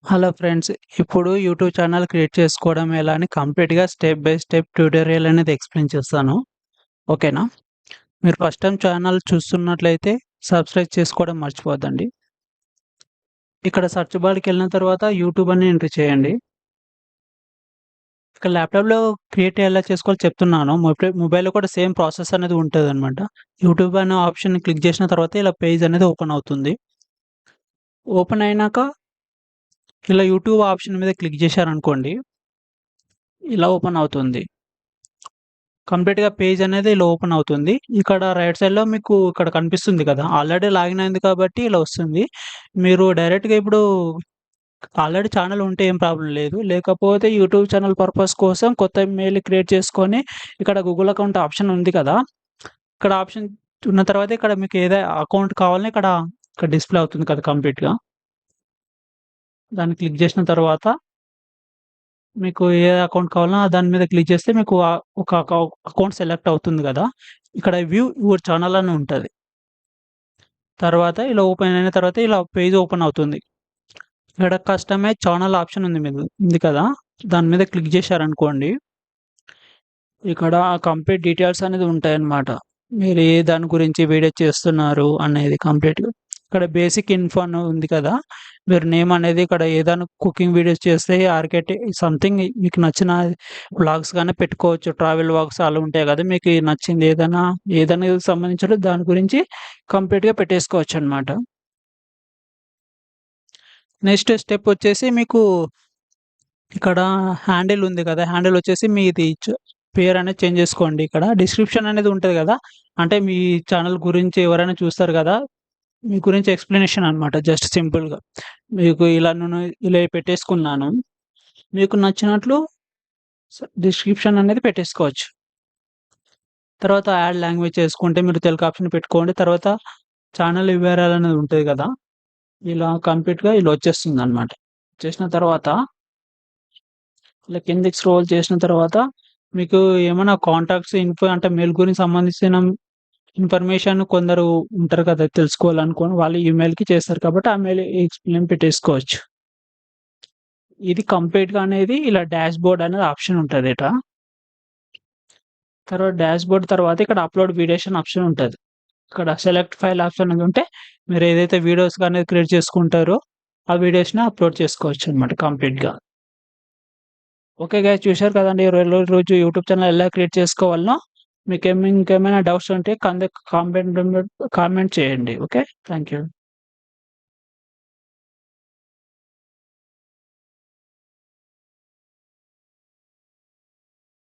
Hello friends. ఇప్పుడు YouTube channel create చేసుకోవడం ఎలా అని కంప్లీట్‌గా స్టెప్ బై స్టెప్ ట్యుటోరియల్ అనేది ఎక్స్‌ప్లెయిన్ చేస్తాను. ఓకేనా? మీరు ఫస్ట్ టైమ్ ఛానల్ చూస్తున్నట్లయితే సబ్స్క్రైబ్ చేసుకోవడం మర్చిపోవద్దండి. ఇక్కడ సెర్చ్ బార్‌కెళ్ళిన తర్వాత యూట్యూబ్ అని ఎంటర్ చేయండి. ఇక్కడ ల్యాప్‌టాప్‌లో క్రియేట్ ఎలా చేసుకోవాలో చెప్తున్నాను. మొబైల్‌లో కూడా సేమ్ ప్రాసెస్ అనేది ఉంటదనమాట. యూట్యూబ్ అనే ఆప్షన్‌ని క్లిక్ చేసిన తర్వాత ఇలా పేజ్ అనేది ఓపెన్ అవుతుంది. ఓపెన్ అయినాక ఇలా యూట్యూబ్ ఆప్షన్ మీద క్లిక్ చేశారనుకోండి, ఇలా ఓపెన్ అవుతుంది. కంప్లీట్‌గా పేజ్ అనేది ఇలా ఓపెన్ అవుతుంది. ఇక్కడ రైట్ సైడ్‌లో మీకు ఇక్కడ కనిపిస్తుంది కదా! ఆల్రెడీ లాగిన్ అయింది కాబట్టి ఇలా వస్తుంది. మీరు డైరెక్ట్‌గా ఇప్పుడు ఆల్రెడీ ఛానెల్ ఉంటే ఏం ప్రాబ్లమ్ లేదు. లేకపోతే యూట్యూబ్ ఛానెల్ పర్పస్ కోసం కొత్త మెయిల్ క్రియేట్ చేసుకొని ఇక్కడ గూగుల్ అకౌంట్ ఆప్షన్ ఉంది కదా! ఇక్కడ ఆప్షన్ ఉన్న తర్వాత ఇక్కడ మీకు అకౌంట్ కావాలని ఇక్కడ డిస్‌ప్లే అవుతుంది కదా కంప్లీట్‌గా. దాన్ని క్లిక్ చేసిన తర్వాత మీకు ఏ అకౌంట్ కావాలనో దాని మీద క్లిక్ చేస్తే మీకు ఒక అకౌంట్ సెలెక్ట్ అవుతుంది గదా! ఇక్కడ వ్యూ యువర్ ఛానల్ అని ఉంటది. తర్వాత ఇలా ఓపెన్ అయిన తర్వాత ఇలా పేజ్ ఓపెన్ అవుతుంది. ఇక్కడ కస్టమైజ్ ఛానల్ ఆప్షన్ ఉంది కదా! దాని మీద క్లిక్ చేశారనుకోండి, ఇక్కడ కంప్లీట్ డీటెయిల్స్ అనేది ఉంటాయన్నమాట. మీరు ఏ దాని గురించి వీడియో చేస్తున్నారు అనేది కంప్లీట్‌గా. ఇక్కడ బేసిక్ ఇన్ఫో అని ఉంది కదా! మీరు నేమ్ అనేది ఇక్కడ ఏదైనా కుకింగ్ వీడియోస్ చేస్తే సంథింగ్ మీకు నచ్చిన వ్లాగ్స్ గాని పెట్టుకోవచ్చు. ట్రావెల్ వ్లాగ్స్ అలా ఉంటాయి కదా! మీకు నచ్చింది ఏదైనా సంబంధించిన దాని గురించి కంప్లీట్‌గా పెట్టేసుకోవచ్చనమాట. నెక్స్ట్ స్టెప్ వచ్చేసి మీకు ఇక్కడ హ్యాండిల్ ఉంది కదా! హ్యాండిల్ వచ్చేసి మీది పేరనేది చేంజ్ చేసుకోండి ఇక్కడ. డిస్క్రిప్షన్ అనేది ఉంటది గదా! అంటే మీ ఛానల్ గురించి ఎవరైనా చూస్తారు గదా! మీ గురించి ఎక్స్‌ప్లనేషన్ అన్నమాట. జస్ట్ సింపుల్‌గా. మీకు నేను ఇలా పెట్టేసుకున్నాను. మీకు నచ్చినట్లు డిస్క్రిప్షన్ అనేది పెట్టేసుకోవచ్చు. తర్వాత యాడ్ లాంగ్వేజ్ చేసుకుంటే మీరు తెలుగు ఆప్షన్ పెట్టుకోండి. తర్వాత ఛానల్ యూఆర్ఎల్ అనేది ఉంటది గదా! ఇలా కంప్లీట్‌గా ఇలా వచ్చేస్తుందన్నమాట. చేసిన తర్వాత ఇలా కిందకి స్క్రోల్ చేసిన తర్వాత మీకు ఏమన్నా కాంటాక్ట్స్ ఇన్ఫో అంటే మెయిల్ గురించి సంబంధించిన ఇన్ఫర్మేషన్ కొందరు ఉంటారు కదా! తెలుసుకోవాలనుకోని వాళ్ళు ఈమెయిల్‌కి చేస్తారు కాబట్టి ఆ మెయిల్ ఎక్స్‌ప్లెయిన్ పెట్టేసుకోవచ్చు. ఇది కంప్లీట్‌గా అనేది ఇలా డాష్‌బోర్డ్ అనేది ఆప్షన్ ఉంటదిట. తర్వాత డాష్‌బోర్డ్ తర్వాత ఇక్కడ అప్‌లోడ్ వీడియోస్ అని ఆప్షన్ ఉంటది. ఇక్కడ సెలెక్ట్ ఫైల్ ఆప్షన్ అనేది ఉంటే మీరు ఏదైతే వీడియోస్ అనేది క్రియేట్ చేసుకుంటారో ఆ వీడియోస్‌ని అప్‌లోడ్ చేసుకోవచ్చనమాట కంప్లీట్‌గా. ఓకే గైస్, చూసారు కదండీ! రోజు యూట్యూబ్ ఛానల్ ఎలా క్రియేట్ చేసుకోవాలనో ఇంకేమైనా డౌట్స్ ఉంటే కామెంట్ చేయండి. ఓకే. Thank you.